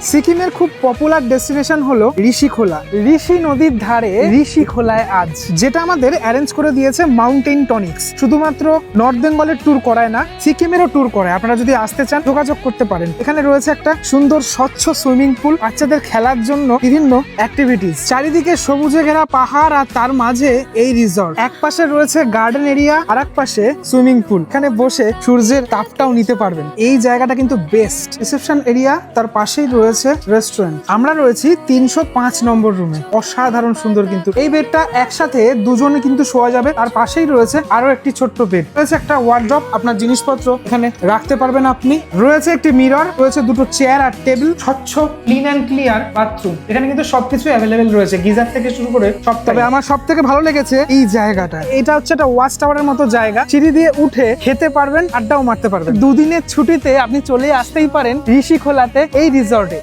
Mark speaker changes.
Speaker 1: সিকিমের খুব popular destination হলো ঋষিখোলা। ঋষি নদীর ধারে ঋষিখোলায় আজ, যেটা আমাদের অ্যারেঞ্জ করে দিয়েছে মাউন্টেন টনিক্স। শুধুমাত্র নর্থ বেঙ্গলের ট্যুর করায় না, সিকিমেরও ট্যুর করায়। আপনারা যদি আসতে চান যোগাযোগ করতে পারেন। এখানে রয়েছে একটা সুন্দর স্বচ্ছ সুইমিং পুল, বাচ্চাদের খেলার জন্য বিভিন্ন অ্যাক্টিভিটিস, চারিদিকে সবুজে ঘেরা পাহাড়, আর তার মাঝে এই রিসর্ট। এক পাশে রয়েছে গার্ডেন এরিয়া, আর এক পাশে সুইমিং পুল। এখানে বসে সূর্যের তাপটাও নিতে পারবেন। এই জায়গাটা কিন্তু বেস্ট। রিসেপশন এরিয়া, তার পাশেই রয়েছে রেস্টুরেন্ট। আমরা রয়েছি 305 নম্বর রুমে। অসাধারণ সুন্দর কিন্তু এই বেডটা, একসাথে দুজনে কিন্তু শোয়া যাবে। তার পাশেই রয়েছে আরো একটি ছোট্ট বেড, রয়েছে একটা ওয়ার্ড্রপ, আপনার জিনিসপত্র এখানে রাখতে পারবেন আপনি। রয়েছে একটি মিরর, রয়েছে দুটো চেয়ার আর টেবিল, স্বচ্ছ ক্লিন অ্যান্ড ক্লিয়ার বাথরুম। এখানে কিন্তু সবকিছু অ্যাভেলেবেল রয়েছে, গিজার থেকে শুরু করে সব। তবে আমার সব থেকে ভালো লেগেছে এই জায়গাটা। এটা হচ্ছে একটা ওয়াচ টাওয়ারের মতো জায়গা, সিঁড়ি দিয়ে উঠে খেতে পারবেন, আড্ডাও মারতে পারবেন। দুদিনের ছুটিতে আপনি চলে আসতেই পারেন ঋষিখোলাতে এই রিসর্টে।